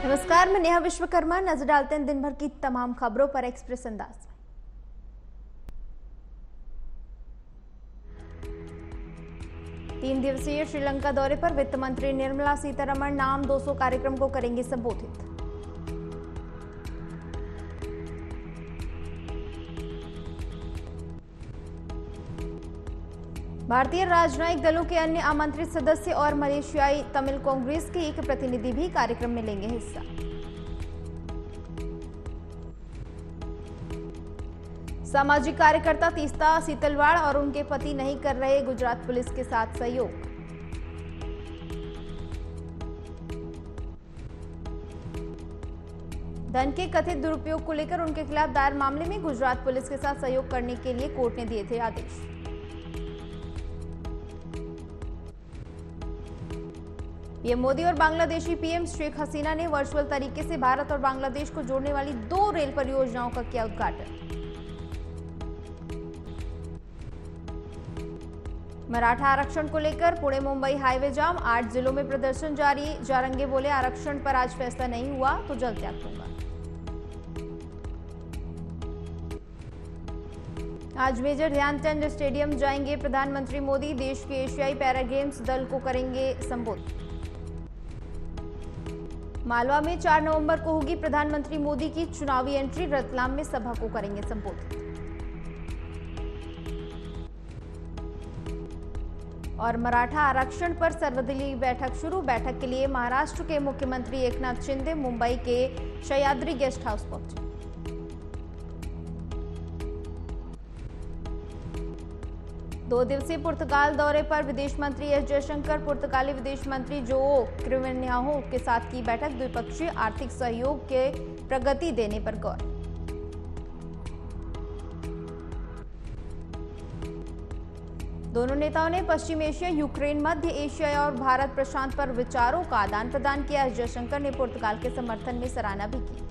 नमस्कार, मैं नेहा विश्वकर्मा। नजर डालते हैं दिन भर की तमाम खबरों पर एक्सप्रेस अंदाज में। तीन दिवसीय श्रीलंका दौरे पर वित्त मंत्री निर्मला सीतारमण नाम 200 कार्यक्रम को करेंगे संबोधित। भारतीय राजनयिक दलों के अन्य आमंत्रित सदस्य और मलेशियाई तमिल कांग्रेस के एक प्रतिनिधि भी कार्यक्रम में लेंगे हिस्सा। सामाजिक कार्यकर्ता तीस्ता सीतलवाड़ और उनके पति नहीं कर रहे गुजरात पुलिस के साथ सहयोग। धन के कथित दुरुपयोग को लेकर उनके खिलाफ दायर मामले में गुजरात पुलिस के साथ सहयोग करने के लिए कोर्ट ने दिए थे आदेश। पीएम मोदी और बांग्लादेशी पीएम शेख हसीना ने वर्चुअल तरीके से भारत और बांग्लादेश को जोड़ने वाली 2 रेल परियोजनाओं का किया उद्घाटन। मराठा आरक्षण को लेकर पुणे मुंबई हाईवे जाम, 8 जिलों में प्रदर्शन जारी। जारंगे बोले, आरक्षण पर आज फैसला नहीं हुआ तो जल त्याग दूंगा। आज मेजर ध्यानचंद स्टेडियम जाएंगे प्रधानमंत्री मोदी। देश के एशियाई पैरा गेम्स दल को करेंगे संबोधित। मालवा में 4 नवंबर को होगी प्रधानमंत्री मोदी की चुनावी एंट्री। रतलाम में सभा को करेंगे संबोधित। और मराठा आरक्षण पर सर्वदलीय बैठक शुरू। बैठक के लिए महाराष्ट्र के मुख्यमंत्री एकनाथ शिंदे मुंबई के सह्याद्री गेस्ट हाउस पहुंचे। दो दिवसीय पुर्तगाल दौरे पर विदेश मंत्री एस जयशंकर। पुर्तगाली विदेश मंत्री जोओ क्रिमिन्हाओ के साथ की बैठक। द्विपक्षीय आर्थिक सहयोग के प्रगति देने पर गौर। दोनों नेताओं ने पश्चिम एशिया, यूक्रेन, मध्य एशिया और भारत प्रशांत पर विचारों का आदान प्रदान किया। एस जयशंकर ने पुर्तगाल के समर्थन में सराहना भी की।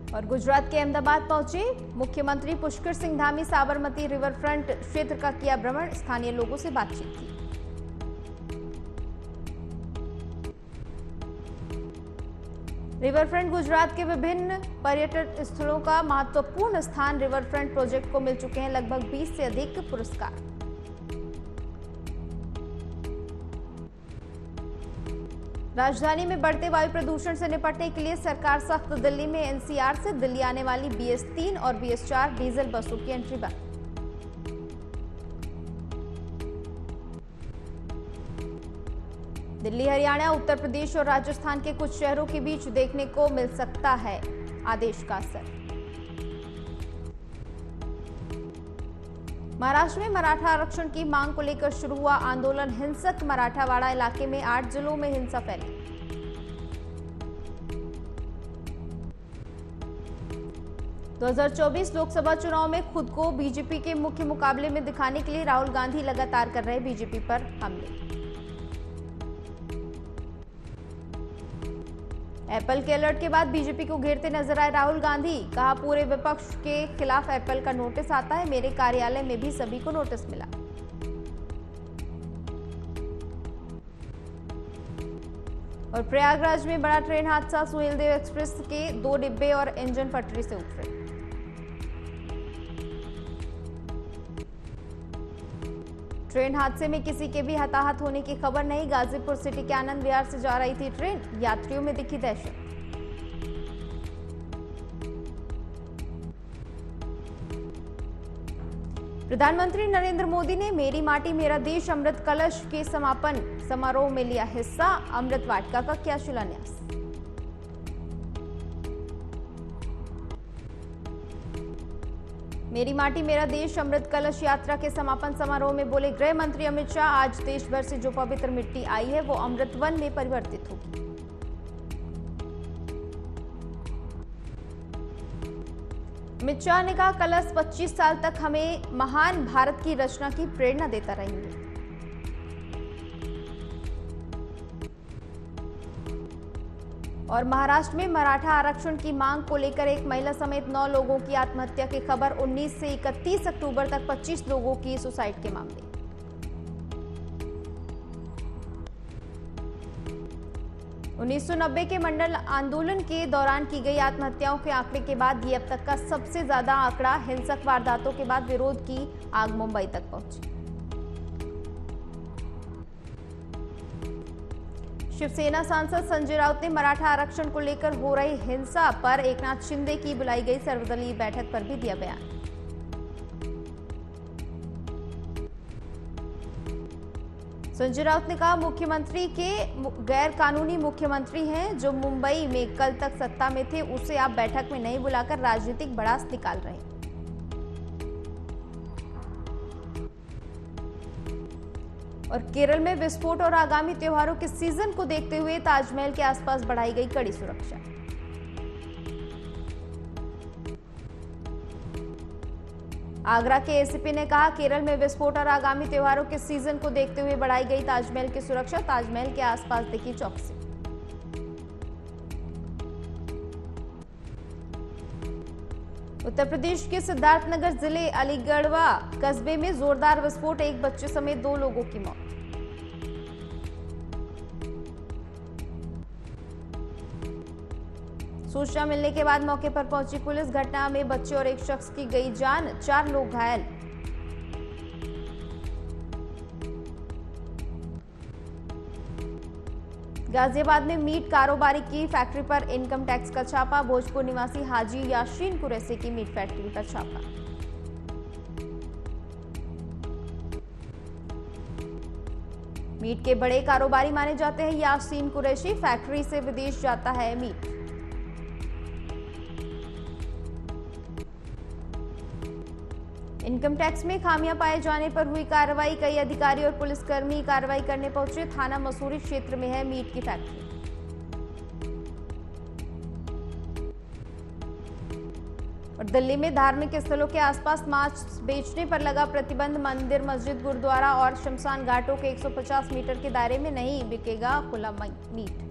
और गुजरात के अहमदाबाद पहुंचे मुख्यमंत्री पुष्कर सिंह धामी। साबरमती रिवर फ्रंट क्षेत्र का किया भ्रमण, स्थानीय लोगों से बातचीत की। रिवर फ्रंट गुजरात के विभिन्न पर्यटन स्थलों का महत्वपूर्ण स्थान। रिवर फ्रंट प्रोजेक्ट को मिल चुके हैं लगभग 20 से अधिक पुरस्कार। राजधानी में बढ़ते वायु प्रदूषण से निपटने के लिए सरकार सख्त। दिल्ली में एनसीआर से दिल्ली आने वाली BS3 और BS4 डीजल बसों की एंट्री बंद। दिल्ली, हरियाणा, उत्तर प्रदेश और राजस्थान के कुछ शहरों के बीच देखने को मिल सकता है आदेश का असर। महाराष्ट्र में मराठा आरक्षण की मांग को लेकर शुरू हुआ आंदोलन हिंसक। मराठावाड़ा इलाके में 8 जिलों में हिंसा फैली। दो 2024 लोकसभा चुनाव में खुद को बीजेपी के मुख्य मुकाबले में दिखाने के लिए राहुल गांधी लगातार कर रहे बीजेपी पर हमले। एप्पल के अलर्ट के बाद बीजेपी को घेरते नजर आए राहुल गांधी। कहा, पूरे विपक्ष के खिलाफ एप्पल का नोटिस आता है। मेरे कार्यालय में भी सभी को नोटिस मिला। और प्रयागराज में बड़ा ट्रेन हादसा। सुहेलदेव एक्सप्रेस के 2 डिब्बे और इंजन पटरी से उतरे। ट्रेन हादसे में किसी के भी हताहत होने की खबर नहीं। गाजीपुर सिटी के आनंद विहार से जा रही थी ट्रेन, यात्रियों में दिखी दहशत। प्रधानमंत्री नरेंद्र मोदी ने मेरी माटी मेरा देश अमृत कलश के समापन समारोह में लिया हिस्सा। अमृत वाटिका का किया शिलान्यास। मेरी माटी मेरा देश अमृत कलश यात्रा के समापन समारोह में बोले गृह मंत्री अमित शाह, आज देश भर से जो पवित्र मिट्टी आई है वो अमृत वन में परिवर्तित होगी। अमित शाह ने कहा, कलश 25 साल तक हमें महान भारत की रचना की प्रेरणा देता रहेंगे। और महाराष्ट्र में मराठा आरक्षण की मांग को लेकर एक महिला समेत 9 लोगों की आत्महत्या की खबर। 19 से 31 अक्टूबर तक 25 लोगों की सुसाइड के मामले। 1990 के मंडल आंदोलन के दौरान की गई आत्महत्याओं के आंकड़े के बाद ये अब तक का सबसे ज्यादा आंकड़ा। हिंसक वारदातों के बाद विरोध की आग मुंबई तक पहुंची। शिवसेना सांसद संजय राउत ने मराठा आरक्षण को लेकर हो रही हिंसा पर एकनाथ शिंदे की बुलाई गई सर्वदलीय बैठक पर भी दिया बयान। संजय राउत ने कहा, मुख्यमंत्री के गैर कानूनी मुख्यमंत्री हैं जो मुंबई में कल तक सत्ता में थे, उसे आप बैठक में नहीं बुलाकर राजनीतिक भड़ास निकाल रहे हैं। और केरल में विस्फोट और आगामी त्योहारों के सीजन को देखते हुए ताजमहल के आसपास बढ़ाई गई कड़ी सुरक्षा। आगरा के एसीपी ने कहा, केरल में विस्फोट और आगामी त्योहारों के सीजन को देखते हुए बढ़ाई गई ताजमहल की सुरक्षा। ताजमहल के आसपास दिखी चौकसी। उत्तर प्रदेश के सिद्धार्थनगर जिले अलीगढ़वा कस्बे में जोरदार विस्फोट, एक बच्चे समेत 2 लोगों की मौत। सूचना मिलने के बाद मौके पर पहुंची पुलिस। घटना में बच्चे और एक शख्स की गई जान, 4 लोग घायल। गाजियाबाद में मीट कारोबारी की फैक्ट्री पर इनकम टैक्स का छापा। भोजपुर निवासी हाजी याशीन कुरैशी की मीट फैक्ट्री पर छापा। मीट के बड़े कारोबारी माने जाते हैं यासीन कुरैशी। फैक्ट्री से विदेश जाता है मीट। इनकम टैक्स में खामियां पाए जाने पर हुई कार्रवाई। कई अधिकारी और पुलिसकर्मी कार्रवाई करने पहुंचे। थाना मसूरी क्षेत्र में है मीट की फैक्ट्री। और दिल्ली में धार्मिक स्थलों के आसपास मांस बेचने पर लगा प्रतिबंध। मंदिर, मस्जिद, गुरुद्वारा और शमशान घाटों के 150 मीटर के दायरे में नहीं बिकेगा खुला मीट।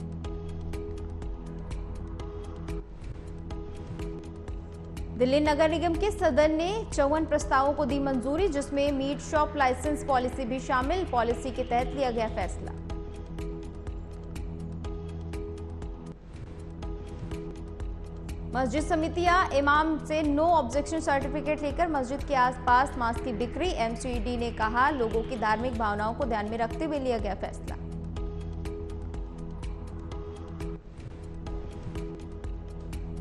दिल्ली नगर निगम के सदन ने 54 प्रस्तावों को दी मंजूरी, जिसमें मीट शॉप लाइसेंस पॉलिसी भी शामिल। पॉलिसी के तहत लिया गया फैसला। मस्जिद समितियां इमाम से नो ऑब्जेक्शन सर्टिफिकेट लेकर मस्जिद के आसपास मांस की बिक्री। एमसीडी ने कहा, लोगों की धार्मिक भावनाओं को ध्यान में रखते हुए लिया गया फैसला।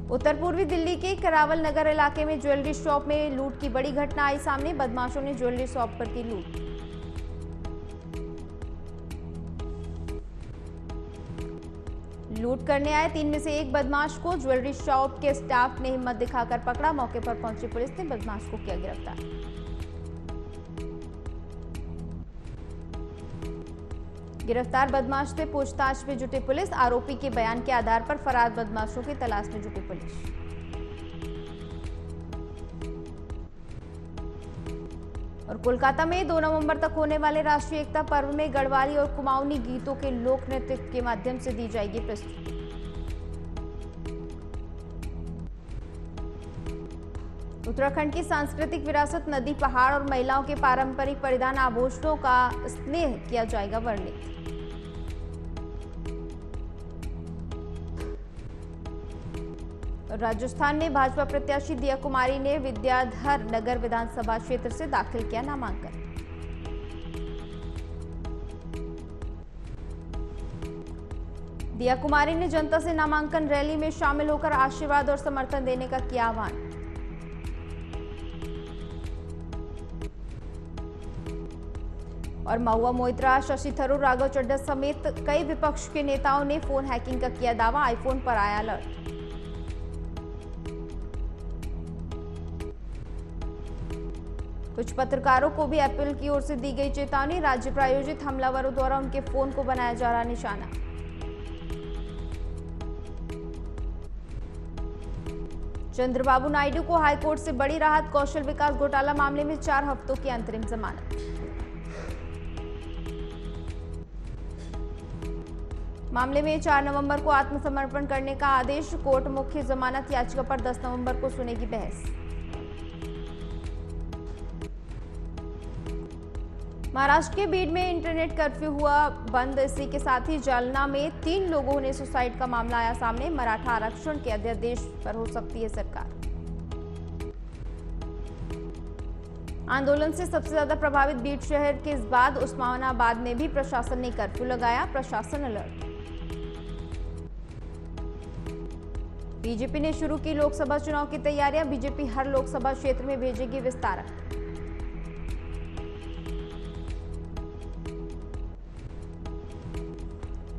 उत्तर पूर्वी दिल्ली के करावल नगर इलाके में ज्वेलरी शॉप में लूट की बड़ी घटना आई सामने। बदमाशों ने ज्वेलरी शॉप पर की लूट। लूट करने आए 3 में से एक बदमाश को ज्वेलरी शॉप के स्टाफ ने हिम्मत दिखाकर पकड़ा। मौके पर पहुंची पुलिस ने बदमाश को किया गिरफ्तार। गिरफ्तार बदमाश से पूछताछ में जुटी पुलिस। आरोपी के बयान के आधार पर फरार बदमाशों की तलाश में जुटी पुलिस। और कोलकाता में 2 नवंबर तक होने वाले राष्ट्रीय एकता पर्व में गढ़वाली और कुमाऊनी गीतों के लोक नृत्य के माध्यम से दी जाएगी प्रस्तुति। उत्तराखंड की सांस्कृतिक विरासत, नदी, पहाड़ और महिलाओं के पारंपरिक परिधान आभूषणों का स्नेह किया जाएगा वर्णित। राजस्थान में भाजपा प्रत्याशी दिया कुमारी ने विद्याधर नगर विधानसभा क्षेत्र से दाखिल किया नामांकन। दिया कुमारी ने जनता से नामांकन रैली में शामिल होकर आशीर्वाद और समर्थन देने का किया आह्वान। और महुआ मोइत्रा, शशि थरूर, राघव चड्ढा समेत कई विपक्ष के नेताओं ने फोन हैकिंग का किया दावा। आईफोन पर आया अलर्ट। कुछ पत्रकारों को भी एप्पल की ओर से दी गई चेतावनी। राज्य प्रायोजित हमलावरों द्वारा उनके फोन को बनाया जा रहा निशाना। चंद्रबाबू नायडू को हाईकोर्ट से बड़ी राहत। कौशल विकास घोटाला मामले में 4 हफ्तों की अंतरिम जमानत। मामले में 4 नवंबर को आत्मसमर्पण करने का आदेश। कोर्ट मुख्य जमानत याचिका पर 10 नवंबर को सुनेगी बहस। महाराष्ट्र के बीड में इंटरनेट कर्फ्यू हुआ बंद। इसी के साथ ही जालना में 3 लोगों ने सुसाइड का मामला आया सामने। मराठा आरक्षण के अध्यादेश पर हो सकती है सरकार। आंदोलन से सबसे ज्यादा प्रभावित बीड शहर के बाद उस्मानाबाद में भी प्रशासन ने कर्फ्यू लगाया। प्रशासन अलर्ट। बीजेपी ने शुरू की लोकसभा चुनाव की तैयारियां। बीजेपी हर लोकसभा क्षेत्र में भेजेगी विस्तारक।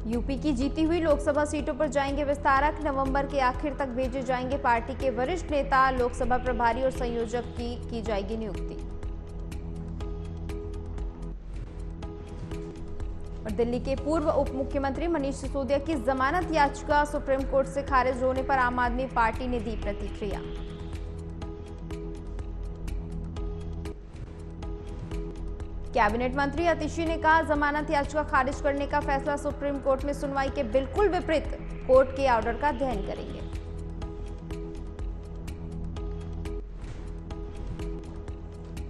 यूपी की जीती हुई लोकसभा सीटों पर जाएंगे विस्तारक। नवंबर के आखिर तक भेजे जाएंगे पार्टी के वरिष्ठ नेता। लोकसभा प्रभारी और संयोजक की जाएगी नियुक्ति। और दिल्ली के पूर्व उप मुख्यमंत्री मनीष सिसोदिया की जमानत याचिका सुप्रीम कोर्ट से खारिज होने पर आम आदमी पार्टी ने दी प्रतिक्रिया। कैबिनेट मंत्री अतिशी ने कहा, जमानत याचिका खारिज करने का फैसला सुप्रीम कोर्ट में सुनवाई के बिल्कुल विपरीत। कोर्ट के ऑर्डर का अध्ययन करेंगे।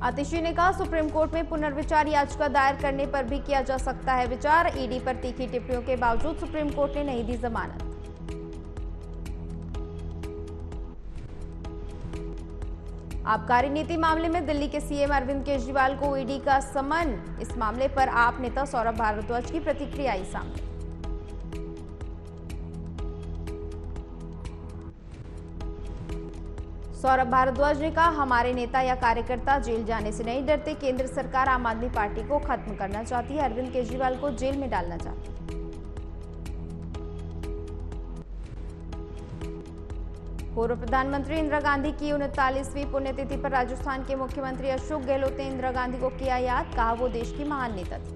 अतिशी ने कहा, सुप्रीम कोर्ट में पुनर्विचार याचिका दायर करने पर भी किया जा सकता है विचार। ईडी पर तीखी टिप्पणियों के बावजूद सुप्रीम कोर्ट ने नहीं दी जमानत। आबकारी नीति मामले में दिल्ली के सीएम अरविंद केजरीवाल को ईडी का समन। इस मामले पर आप नेता सौरभ भारद्वाज की प्रतिक्रिया आई सामने। सौरभ भारद्वाज ने कहा, हमारे नेता या कार्यकर्ता जेल जाने से नहीं डरते। केंद्र सरकार आम आदमी पार्टी को खत्म करना चाहती है। अरविंद केजरीवाल को जेल में डालना चाहती है। पूर्व प्रधानमंत्री इंदिरा गांधी की 39वीं पुण्यतिथि पर राजस्थान के मुख्यमंत्री अशोक गहलोत ने इंदिरा गांधी को किया याद। कहा, वो देश की महान नेता थी।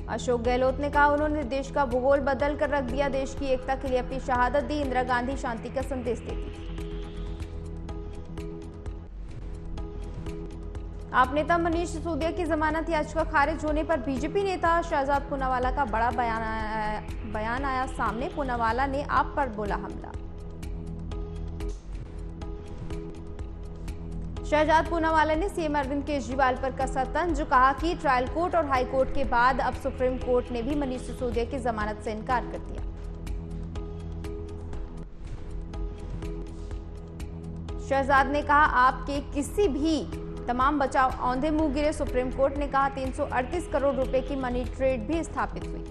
अशोक गहलोत ने कहा, उन्होंने देश का भूगोल बदल कर रख दिया। देश की एकता के लिए अपनी शहादत दी। इंदिरा गांधी शांति का संदेश देती थी। आप नेता मनीष सिसोदिया की जमानत याचिका खारिज होने पर बीजेपी नेता शहजाद पूनावाला का बड़ा बयान आया सामने। पूनावाला ने आप पर बोला हमला। शहजाद पूनावाला ने सीएम अरविंद केजरीवाल पर कसा तंज। कहा कि ट्रायल कोर्ट और हाई कोर्ट के बाद अब सुप्रीम कोर्ट ने भी मनीष सिसोदिया की जमानत से इनकार कर दिया। शहजाद ने कहा, आपके किसी भी तमाम बचाव औंधे मुंह गिरे। सुप्रीम कोर्ट ने कहा, 338 करोड़ रुपए की मनी ट्रेड भी स्थापित हुई।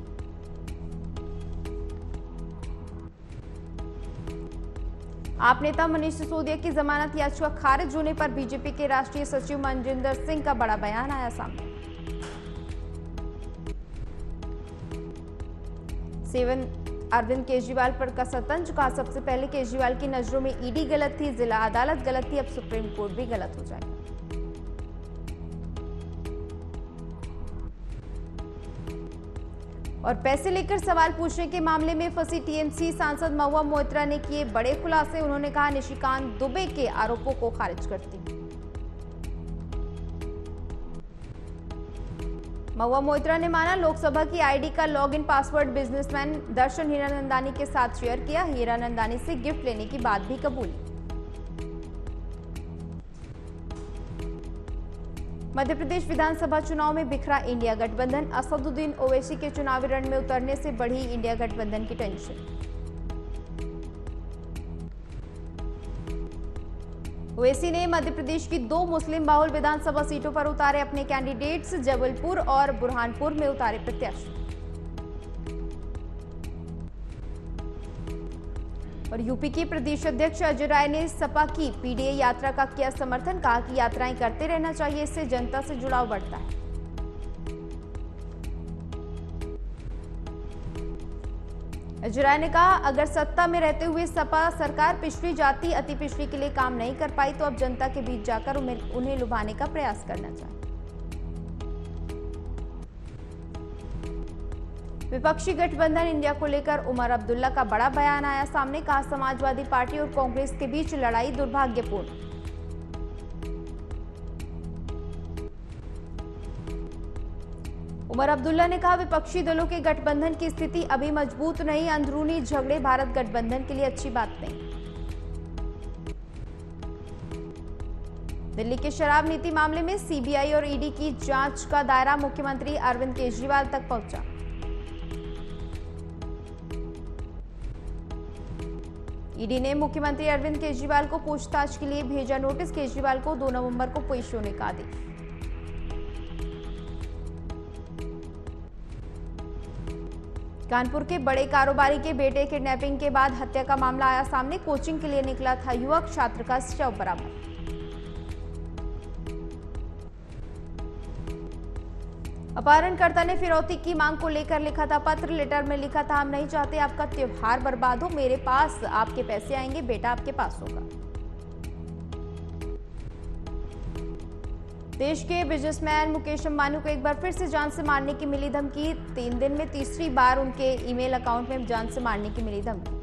आप नेता मनीष सिसोदिया की जमानत याचिका खारिज होने पर बीजेपी के राष्ट्रीय सचिव मनजिंदर सिंह का बड़ा बयान आया सामने। सीएम अरविंद केजरीवाल पर कसा तंज। कहा, सबसे पहले केजरीवाल की नजरों में ईडी गलत थी, जिला अदालत गलत थी, अब सुप्रीम कोर्ट भी गलत हो जाएगा। और पैसे लेकर सवाल पूछने के मामले में फंसी टीएमसी सांसद महुआ मोइत्रा ने किए बड़े खुलासे। उन्होंने कहा, निशिकांत दुबे के आरोपों को खारिज करती हूं। महुआ मोइत्रा ने माना, लोकसभा की आईडी का लॉगिन पासवर्ड बिजनेसमैन दर्शन हीरानंदानी के साथ शेयर किया। हीरानंदानी से गिफ्ट लेने की बात भी कबूली। मध्य प्रदेश विधानसभा चुनाव में बिखरा इंडिया गठबंधन। असदुद्दीन ओवैसी के चुनावी रण में उतरने से बढ़ी इंडिया गठबंधन की टेंशन। ओवैसी ने मध्य प्रदेश की 2 मुस्लिम बाहुल विधानसभा सीटों पर उतारे अपने कैंडिडेट्स। जबलपुर और बुरहानपुर में उतारे प्रत्याशी। और यूपी के प्रदेश अध्यक्ष अजय राय ने सपा की पीडीए यात्रा का किया समर्थन। कहा कि यात्राएं करते रहना चाहिए, इससे जनता से जुड़ाव बढ़ता है। अजय राय ने कहा, अगर सत्ता में रहते हुए सपा सरकार पिछड़ी जाति अति पिछड़ी के लिए काम नहीं कर पाई तो अब जनता के बीच जाकर उन्हें लुभाने का प्रयास करना चाहिए। विपक्षी गठबंधन इंडिया को लेकर उमर अब्दुल्ला का बड़ा बयान आया सामने। कहा, समाजवादी पार्टी और कांग्रेस के बीच लड़ाई दुर्भाग्यपूर्ण। उमर अब्दुल्ला ने कहा, विपक्षी दलों के गठबंधन की स्थिति अभी मजबूत नहीं। अंदरूनी झगड़े भारत गठबंधन के लिए अच्छी बात नहीं। दिल्ली के शराब नीति मामले में सीबीआई और ईडी की जांच का दायरा मुख्यमंत्री अरविंद केजरीवाल तक पहुंचा। ईडी ने मुख्यमंत्री अरविंद केजरीवाल को पूछताछ के लिए भेजा नोटिस। केजरीवाल को 2 नवंबर को पेश होने का आदेश। कानपुर के बड़े कारोबारी के बेटे किडनैपिंग के बाद हत्या का मामला आया सामने। कोचिंग के लिए निकला था युवक, छात्र का शव बरामद। अपहरणकर्ता ने फिरौती की मांग को लेकर लिखा था पत्र। लेटर में लिखा था, हम नहीं चाहते आपका त्योहार बर्बाद हो, मेरे पास आपके पैसे आएंगे, बेटा आपके पास होगा। देश के बिजनेसमैन मुकेश अंबानी को एक बार फिर से जान से मारने की मिली धमकी। 3 दिन में तीसरी बार उनके ईमेल अकाउंट में जान से मारने की मिली धमकी।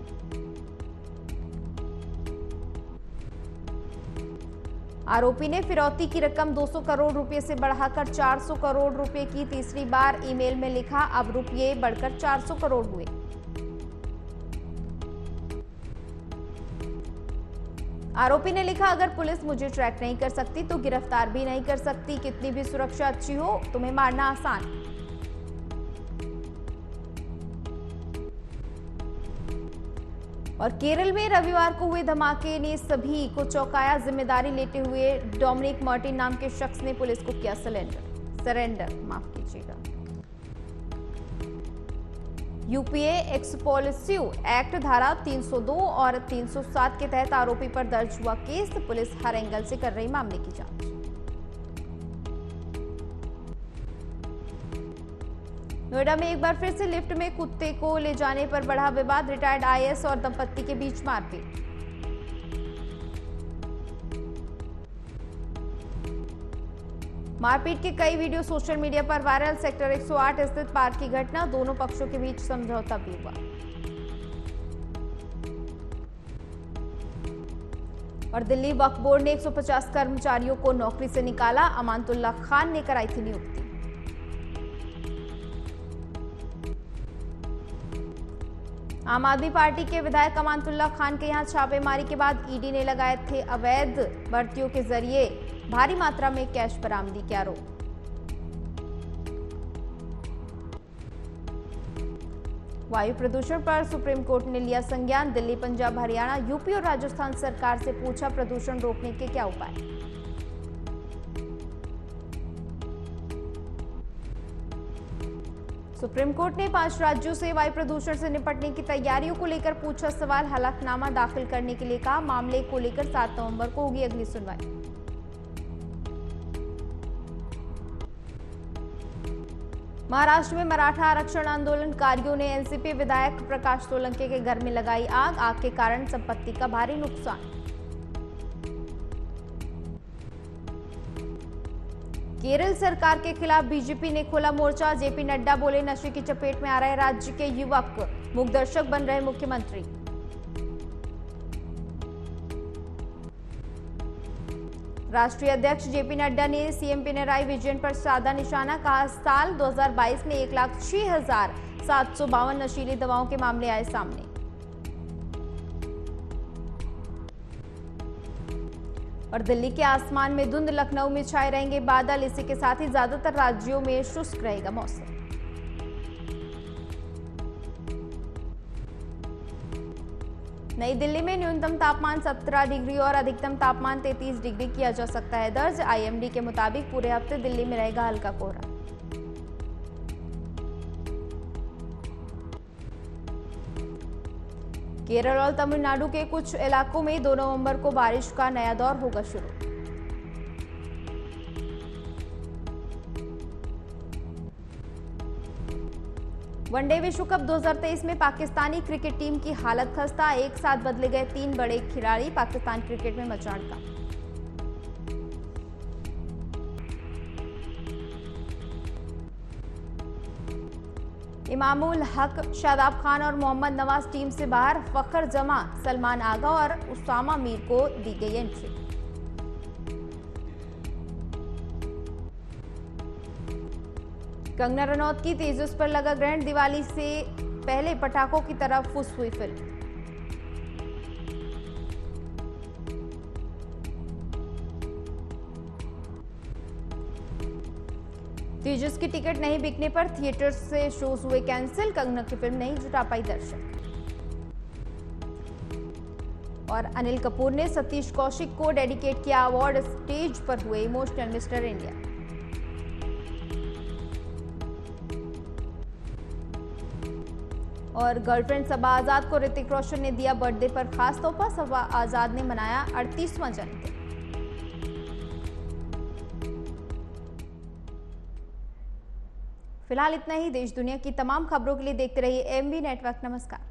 आरोपी ने फिरौती की रकम 200 करोड़ रुपए से बढ़ाकर 400 करोड़ रुपए की। तीसरी बार ईमेल में लिखा, अब रुपये बढ़कर 400 करोड़ हुए। आरोपी ने लिखा, अगर पुलिस मुझे ट्रैक नहीं कर सकती तो गिरफ्तार भी नहीं कर सकती। कितनी भी सुरक्षा अच्छी हो, तुम्हें मारना आसान। और केरल में रविवार को हुए धमाके ने सभी को चौंकाया। जिम्मेदारी लेते हुए डोमिनिक मार्टिन नाम के शख्स ने पुलिस को किया सरेंडर। माफ कीजिएगा। यूपीए एक्सप्लोसिव एक्ट धारा 302 और 307 के तहत आरोपी पर दर्ज हुआ केस। पुलिस हर एंगल से कर रही मामले की जांच। नोएडा में एक बार फिर से लिफ्ट में कुत्ते को ले जाने पर बढ़ा विवाद। रिटायर्ड आईएएस और दंपत्ति के बीच मारपीट। मारपीट के कई वीडियो सोशल मीडिया पर वायरल। सेक्टर 108 स्थित पार्क की घटना। दोनों पक्षों के बीच समझौता भी हुआ। और दिल्ली वक्फ बोर्ड ने 150 कर्मचारियों को नौकरी से निकाला। अमानतुल्ला खान ने कराई थी नियुक्ति। आम आदमी पार्टी के विधायक अमानतुल्ला खान के यहां छापेमारी के बाद ईडी ने लगाए थे अवैध भर्तियों के जरिए भारी मात्रा में कैश बरामदी के आरोप। वायु प्रदूषण पर सुप्रीम कोर्ट ने लिया संज्ञान। दिल्ली, पंजाब, हरियाणा, यूपी और राजस्थान सरकार से पूछा, प्रदूषण रोकने के क्या उपाय। सुप्रीम कोर्ट ने 5 राज्यों से वायु प्रदूषण से निपटने की तैयारियों को लेकर पूछा सवाल। हलफनामा दाखिल करने के लिए कहा। मामले को लेकर 7 नवंबर को होगी अगली सुनवाई। महाराष्ट्र में मराठा आरक्षण आंदोलनकारियों ने एनसीपी विधायक प्रकाश सोलंकी के घर में लगाई आग। आग के कारण संपत्ति का भारी नुकसान। केरल सरकार के खिलाफ बीजेपी ने खोला मोर्चा। जेपी नड्डा बोले, नशे की चपेट में आ रहे राज्य के युवक, मूकदर्शक बन रहे मुख्यमंत्री। राष्ट्रीय अध्यक्ष जेपी नड्डा ने सीएम पिनराई विजयन पर साधा निशाना। कहा, साल 2022 में 1,06,752 नशीली दवाओं के मामले आए सामने। और दिल्ली के आसमान में धुंध, लखनऊ में छाए रहेंगे बादल। इसी के साथ ही ज्यादातर राज्यों में शुष्क रहेगा मौसम। नई दिल्ली में न्यूनतम तापमान 17 डिग्री और अधिकतम तापमान 33 डिग्री किया जा सकता है दर्ज। आईएमडी के मुताबिक पूरे हफ्ते दिल्ली में रहेगा हल्का कोहरा। केरल और तमिलनाडु के कुछ इलाकों में 2 नवंबर को बारिश का नया दौर होगा शुरू। वनडे विश्व कप 2023 में पाकिस्तानी क्रिकेट टीम की हालत खस्ता। एक साथ बदले गए 3 बड़े खिलाड़ी। पाकिस्तान क्रिकेट में मचा हड़कंप। इमामुल हक, शादाब खान और मोहम्मद नवाज टीम से बाहर। फखर जमा, सलमान आगा और उसामा मीर को दी गई एंट्री। कंगना रनौत की तेजस पर लगा ग्रहण। दिवाली से पहले पटाखों की तरफ फुस हुई फिल्म। तेजस की टिकट नहीं बिकने पर थिएटर से शोज हुए कैंसिल, कंगना की फिल्म नहीं जुटा पाई दर्शक। और अनिल कपूर ने सतीश कौशिक को डेडिकेट किया अवार्ड, स्टेज पर हुए इमोशनल मिस्टर इंडिया। और गर्लफ्रेंड सबा आजाद को ऋतिक रोशन ने दिया बर्थडे पर खास तोहफा, सबा आजाद ने मनाया 38वां जन्मदिन। फिलहाल इतना ही। देश दुनिया की तमाम खबरों के लिए देखते रहिए एमबी नेटवर्क। नमस्कार।